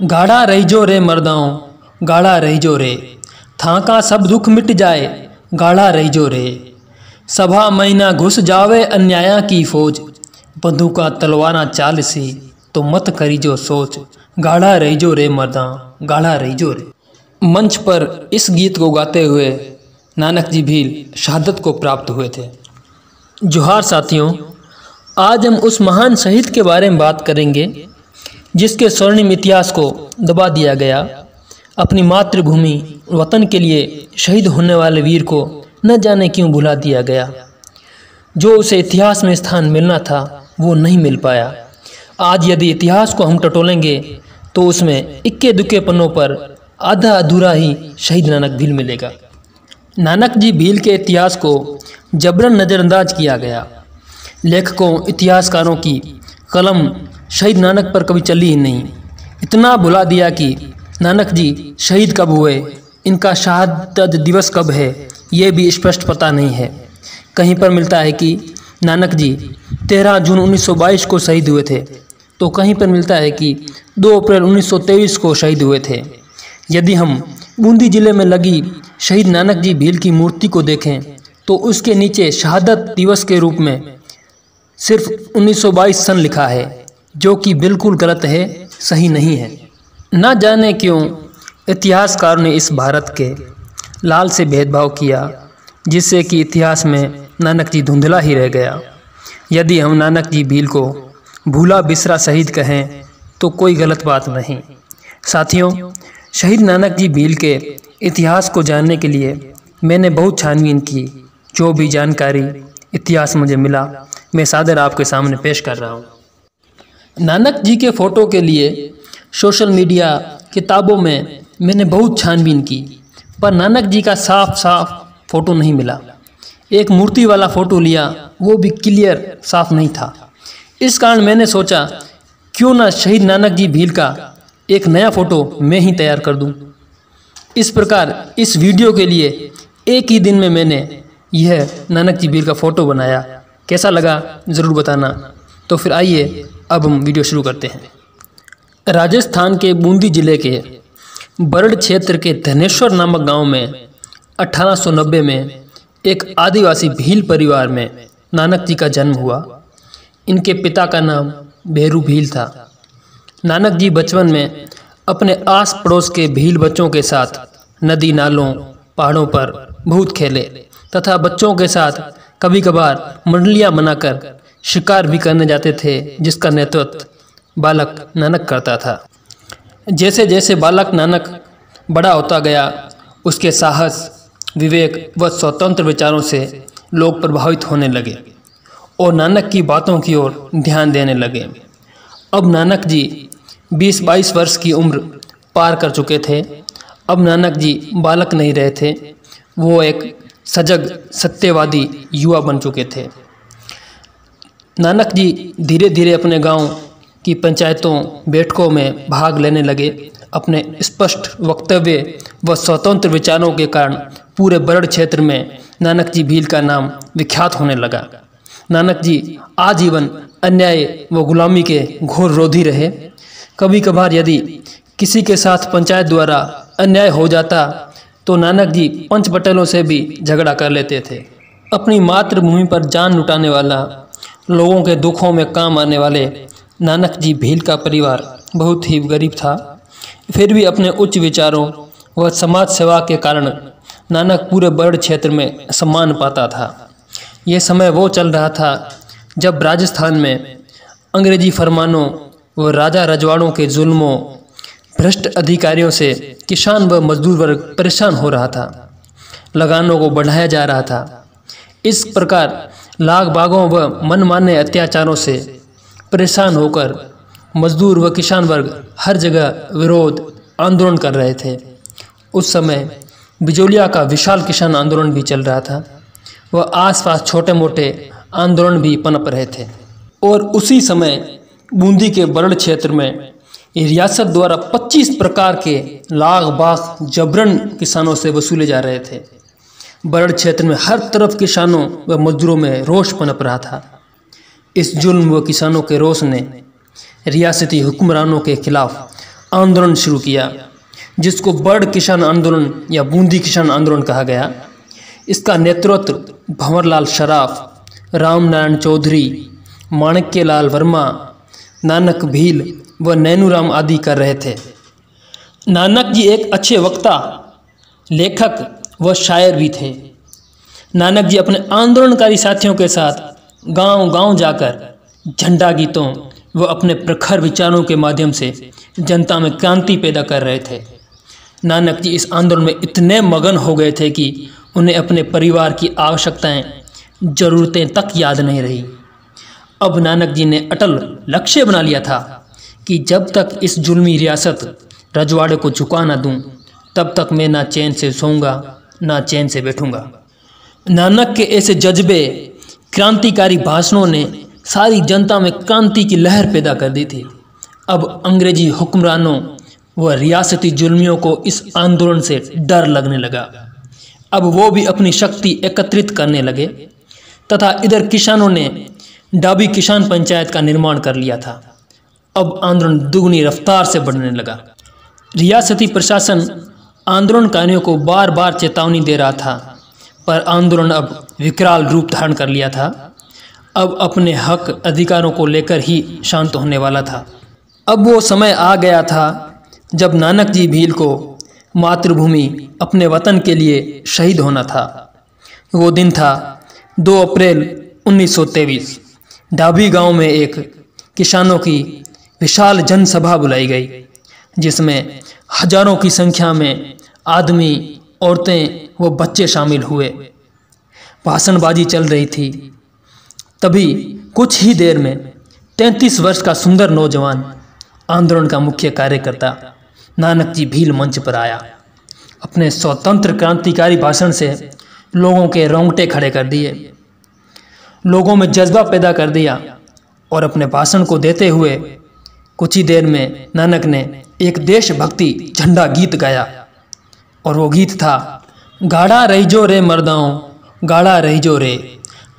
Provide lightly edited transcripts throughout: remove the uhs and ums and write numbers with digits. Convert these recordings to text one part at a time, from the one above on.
गाढ़ा रहीजो रे मर्दाओं, गाढ़ा रहीजो रे, थां का सब दुख मिट जाए, गाढ़ा रहीजो रे। सभा महीना घुस जावे अन्याया की फौज, बंदूका तलवारा चाल सी, तो मत करीजो सोच, गाढ़ा रहीजो रे मर्दा, गाढ़ा रहीजो रे। मंच पर इस गीत को गाते हुए नानक जी भील शहादत को प्राप्त हुए थे। जोहार साथियों, आज हम उस महान शहीद के बारे में बात करेंगे जिसके स्वर्णिम इतिहास को दबा दिया गया। अपनी मातृभूमि वतन के लिए शहीद होने वाले वीर को न जाने क्यों भुला दिया गया। जो उसे इतिहास में स्थान मिलना था वो नहीं मिल पाया। आज यदि इतिहास को हम टटोलेंगे तो उसमें इक्के दुक्के पन्नों पर आधा अधूरा ही शहीद नानक भील मिलेगा। नानक जी भील के इतिहास को जबरन नज़रअंदाज किया गया। लेखकों, इतिहासकारों की कलम शहीद नानक पर कभी चली ही नहीं। इतना भुला दिया कि नानक जी शहीद कब हुए, इनका शहादत दिवस कब है, ये भी स्पष्ट पता नहीं है। कहीं पर मिलता है कि नानक जी 13 जून 1922 को शहीद हुए थे, तो कहीं पर मिलता है कि 2 अप्रैल 1923 को शहीद हुए थे। यदि हम बूंदी जिले में लगी शहीद नानक जी भील की मूर्ति को देखें तो उसके नीचे शहादत दिवस के रूप में सिर्फ 1922 सन लिखा है, जो कि बिल्कुल गलत है, सही नहीं है। न जाने क्यों इतिहासकारों ने इस भारत के लाल से भेदभाव किया, जिससे कि इतिहास में नानक जी धुंधला ही रह गया। यदि हम नानक जी भील को भूला बिसरा शहीद कहें तो कोई गलत बात नहीं। साथियों, शहीद नानक जी भील के इतिहास को जानने के लिए मैंने बहुत छानबीन की। जो भी जानकारी इतिहास मुझे मिला मैं सादर आपके सामने पेश कर रहा हूँ। नानक जी के फ़ोटो के लिए सोशल मीडिया, किताबों में मैंने बहुत छानबीन की, पर नानक जी का साफ साफ फ़ोटो नहीं मिला। एक मूर्ति वाला फ़ोटो लिया, वो भी क्लियर साफ नहीं था। इस कारण मैंने सोचा क्यों ना शहीद नानक जी भील का एक नया फ़ोटो मैं ही तैयार कर दूं। इस प्रकार इस वीडियो के लिए एक ही दिन में मैंने यह नानक जी भील का फ़ोटो बनाया। कैसा लगा ज़रूर बताना। तो फिर आइए अब हम वीडियो शुरू करते हैं। राजस्थान के बूंदी जिले के बरड़ क्षेत्र के धनेश्वर नामक गांव में 1890 में एक आदिवासी भील परिवार में नानक जी का जन्म हुआ। इनके पिता का नाम भेरू भील था। नानक जी बचपन में अपने आस पड़ोस के भील बच्चों के साथ नदी नालों, पहाड़ों पर बहुत खेले तथा बच्चों के साथ कभी कभार मंडलियाँ बनाकर शिकार भी करने जाते थे, जिसका नेतृत्व बालक नानक करता था। जैसे जैसे बालक नानक बड़ा होता गया, उसके साहस, विवेक व स्वतंत्र विचारों से लोग प्रभावित होने लगे और नानक की बातों की ओर ध्यान देने लगे। अब नानक जी 20-22 वर्ष की उम्र पार कर चुके थे। अब नानक जी बालक नहीं रहे थे, वो एक सजग सत्यवादी युवा बन चुके थे। नानक जी धीरे धीरे अपने गांव की पंचायतों, बैठकों में भाग लेने लगे। अपने स्पष्ट वक्तव्य व स्वतंत्र विचारों के कारण पूरे बरड़ क्षेत्र में नानक जी भील का नाम विख्यात होने लगा। नानक जी आजीवन अन्याय व गुलामी के घोर विरोधी रहे। कभी कभार यदि किसी के साथ पंचायत द्वारा अन्याय हो जाता तो नानक जी पंच पटेलों से भी झगड़ा कर लेते थे। अपनी मातृभूमि पर जान लुटाने वाला, लोगों के दुखों में काम आने वाले नानक जी भील का परिवार बहुत ही गरीब था। फिर भी अपने उच्च विचारों व समाज सेवा के कारण नानक पूरे बरड़ क्षेत्र में सम्मान पाता था। यह समय वो चल रहा था जब राजस्थान में अंग्रेजी फरमानों व राजा रजवाड़ों के जुल्मों, भ्रष्ट अधिकारियों से किसान व मजदूर वर्ग परेशान हो रहा था। लगानों को बढ़ाया जा रहा था। इस प्रकार लाग बागों व मनमाने अत्याचारों से परेशान होकर मजदूर व किसान वर्ग हर जगह विरोध आंदोलन कर रहे थे। उस समय बिजोलिया का विशाल किसान आंदोलन भी चल रहा था। वह आसपास छोटे मोटे आंदोलन भी पनप रहे थे। और उसी समय बूंदी के बरड़ क्षेत्र में रियासत द्वारा 25 प्रकार के लाग बाग जबरन किसानों से वसूले जा रहे थे। बरड़ क्षेत्र में हर तरफ किसानों व मजदूरों में रोष पनप रहा था। इस जुल्म व किसानों के रोष ने रियासती हुक्मरानों के खिलाफ आंदोलन शुरू किया, जिसको बड़ किसान आंदोलन या बूंदी किसान आंदोलन कहा गया। इसका नेतृत्व भंवरलाल शराफ, राम नारायण चौधरी, माणक्य लाल वर्मा, नानक भील व नैनूराम आदि कर रहे थे। नानक जी एक अच्छे वक्ता, लेखक व शायर भी थे। नानक जी अपने आंदोलनकारी साथियों के साथ गांव-गांव जाकर झंडा गीतों व अपने प्रखर विचारों के माध्यम से जनता में क्रांति पैदा कर रहे थे। नानक जी इस आंदोलन में इतने मगन हो गए थे कि उन्हें अपने परिवार की आवश्यकताएं, ज़रूरतें तक याद नहीं रही। अब नानक जी ने अटल लक्ष्य बना लिया था कि जब तक इस जुल्मी रियासत रजवाड़े को झुका ना दूं, तब तक मैं ना चैन से सोऊंगा ना चैन से बैठूंगा। नानक के ऐसे जज्बे, क्रांतिकारी भाषणों ने सारी जनता में क्रांति की लहर पैदा कर दी थी। अब अंग्रेजी हुक्मरानों व रियासती जुल्मियों को इस आंदोलन से डर लगने लगा। अब वो भी अपनी शक्ति एकत्रित करने लगे तथा इधर किसानों ने डाबी किसान पंचायत का निर्माण कर लिया था। अब आंदोलन दुगनी रफ्तार से बढ़ने लगा। रियासती प्रशासन आंदोलनकारियों को बार बार चेतावनी दे रहा था, पर आंदोलन अब विकराल रूप धारण कर लिया था। अब अपने हक अधिकारों को लेकर ही शांत होने वाला था। अब वो समय आ गया था जब नानक जी भील को मातृभूमि अपने वतन के लिए शहीद होना था। वो दिन था 2 अप्रैल 1923। डाभी गांव में एक किसानों की विशाल जनसभा बुलाई गई, जिसमें हजारों की संख्या में आदमी, औरतें व बच्चे शामिल हुए। भाषणबाजी चल रही थी। तभी कुछ ही देर में 33 वर्ष का सुंदर नौजवान, आंदोलन का मुख्य कार्यकर्ता नानक जी भील मंच पर आया। अपने स्वतंत्र क्रांतिकारी भाषण से लोगों के रोंगटे खड़े कर दिए, लोगों में जज्बा पैदा कर दिया और अपने भाषण को देते हुए कुछ ही देर में नानक ने एक देशभक्ति झंडा गीत गाया। और वो गीत था, गाढ़ा रहीजो रे मर्दाओं, गाढ़ा रहीजो रे,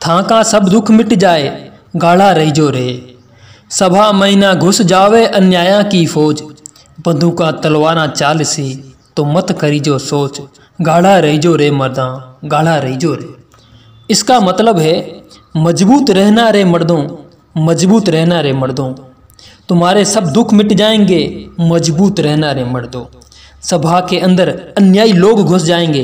थाका सब दुख मिट जाए, गाढ़ा रहीजो रे। सभा महीना घुस जावे अन्याया की फौज, बंदूका तलवारा चाल सी, तो मत करीजो सोच, गाढ़ा रहीजो रे मर्दाओं, गाढ़ा रहीजो रे। इसका मतलब है, मजबूत रहना रे मर्दों, मजबूत रहना रे मर्दों, तुम्हारे सब दुख मिट जाएंगे, मजबूत रहना रे मर्दों। सभा के अंदर अन्यायी लोग घुस जाएंगे,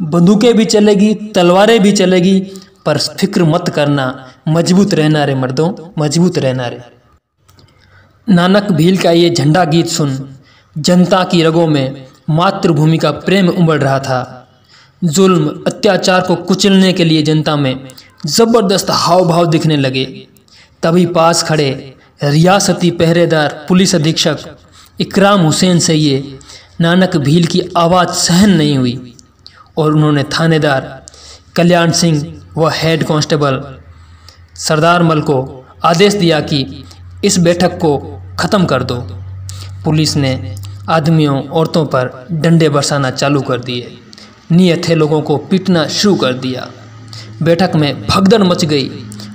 बंदूकें भी चलेगी, तलवारें भी चलेगी, पर फिक्र मत करना, मजबूत रहना रे मर्दों, मजबूत रहना रे। नानक भील का ये झंडा गीत सुन जनता की रगों में मातृभूमि का प्रेम उमड़ रहा था। जुल्म, अत्याचार को कुचलने के लिए जनता में जबरदस्त हाव भाव दिखने लगे। तभी पास खड़े रियासती पहरेदार पुलिस अधीक्षक इकराम हुसैन से ये नानक भील की आवाज़ सहन नहीं हुई और उन्होंने थानेदार कल्याण सिंह व हेड कांस्टेबल सरदार मल को आदेश दिया कि इस बैठक को ख़त्म कर दो। पुलिस ने आदमियों, औरतों पर डंडे बरसाना चालू कर दिए, नियत है लोगों को पीटना शुरू कर दिया। बैठक में भगदड़ मच गई,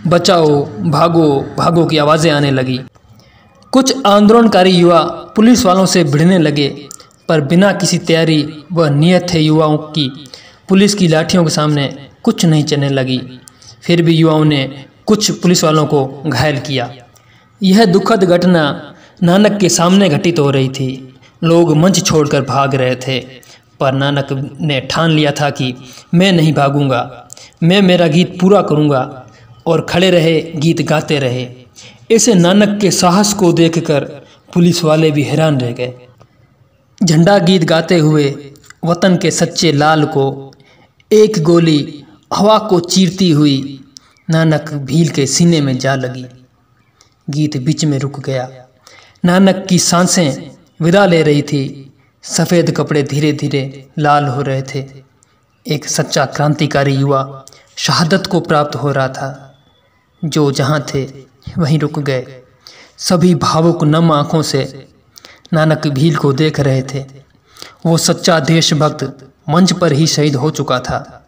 बचाओ, भागो, भागो की आवाज़ें आने लगी। कुछ आंदोलनकारी युवा पुलिस वालों से भिड़ने लगे, पर बिना किसी तैयारी व नियत है युवाओं की पुलिस की लाठियों के सामने कुछ नहीं चलने लगी। फिर भी युवाओं ने कुछ पुलिस वालों को घायल किया। यह दुखद घटना नानक के सामने घटित हो रही थी। लोग मंच छोड़कर भाग रहे थे, पर नानक ने ठान लिया था कि मैं नहीं भागूंगा, मैं मेरा गीत पूरा करूंगा। और खड़े रहे, गीत गाते रहे। ऐसे नानक के साहस को देखकर पुलिस वाले भी हैरान रह गए। झंडा गीत गाते हुए वतन के सच्चे लाल को एक गोली हवा को चीरती हुई नानक भील के सीने में जा लगी। गीत बीच में रुक गया। नानक की सांसें विदा ले रही थी। सफ़ेद कपड़े धीरे धीरे लाल हो रहे थे। एक सच्चा क्रांतिकारी युवा शहादत को प्राप्त हो रहा था। जो जहाँ थे वहीं रुक गए। सभी भावुक नम आँखों से नानक भील को देख रहे थे। वो सच्चा देशभक्त मंच पर ही शहीद हो चुका था।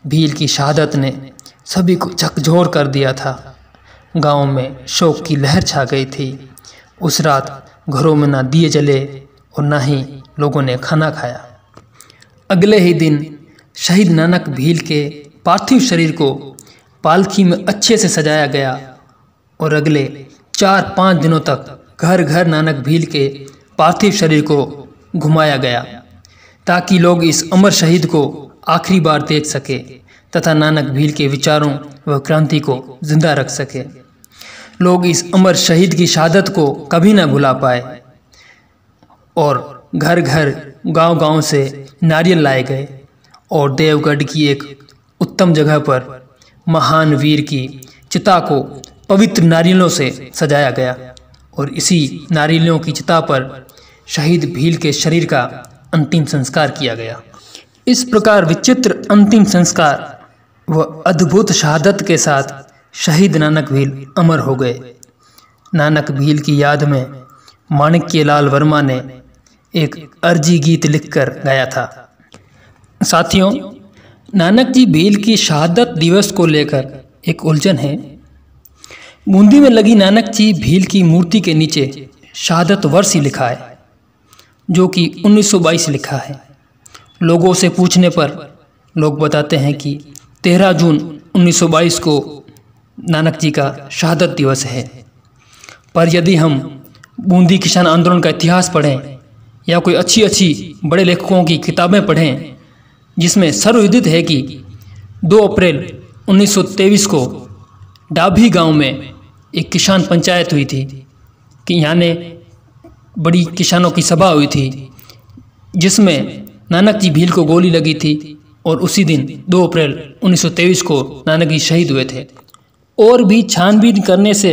भील की शहादत ने सभी को झकझोर कर दिया था। गांव में शोक की लहर छा गई थी। उस रात घरों में ना दिए जले और ना ही लोगों ने खाना खाया। अगले ही दिन शहीद नानक भील के पार्थिव शरीर को पालकी में अच्छे से सजाया गया और अगले 4-5 दिनों तक घर घर नानक भील के पार्थिव शरीर को घुमाया गया ताकि लोग इस अमर शहीद को आखिरी बार देख सके तथा नानक भील के विचारों व क्रांति को जिंदा रख सके। लोग इस अमर शहीद की शहादत को कभी ना भुला पाए और घर घर गांव-गांव से नारियल लाए गए और देवगढ़ की एक उत्तम जगह पर महान वीर की चिता को पवित्र नारियलों से सजाया गया और इसी नारियलों की चिता पर शहीद भील के शरीर का अंतिम संस्कार किया गया। इस प्रकार विचित्र अंतिम संस्कार व अद्भुत शहादत के साथ शहीद नानक भील अमर हो गए। नानक भील की याद में माणिक्यलाल वर्मा ने एक अर्जी गीत लिखकर गाया था। साथियों, नानक जी भील की शहादत दिवस को लेकर एक उलझन है। बूंदी में लगी नानक जी भील की मूर्ति के नीचे शहादत वर्ष ही लिखा है, जो कि 1922 लिखा है। लोगों से पूछने पर लोग बताते हैं कि 13 जून 1922 को नानक जी का शहादत दिवस है। पर यदि हम बूंदी किसान आंदोलन का इतिहास पढ़ें या कोई अच्छी बड़े लेखकों की किताबें पढ़ें, जिसमें सर्वविदित है कि 2 अप्रैल 1923 को डाभी गांव में एक किसान पंचायत हुई थी कि यानी बड़ी किसानों की सभा हुई थी, जिसमें नानक जी भील को गोली लगी थी और उसी दिन 2 अप्रैल 1923 को नानक जी शहीद हुए थे। और भी छानबीन करने से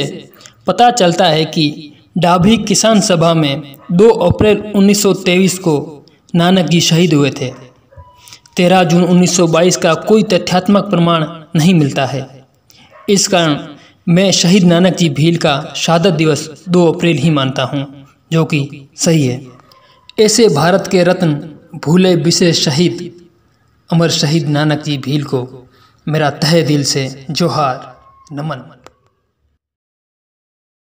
पता चलता है कि डाभी किसान सभा में 2 अप्रैल 1923 को नानक जी शहीद हुए थे। 13 जून 1922 का कोई तथ्यात्मक प्रमाण नहीं मिलता है। इस कारण मैं शहीद नानक जी भील का शहादत दिवस 2 अप्रैल ही मानता हूँ, जो कि सही है। ऐसे भारत के रत्न भूले बिसे शहीद अमर शहीद नानक जी भील को मेरा तहे दिल से जोहार नमन।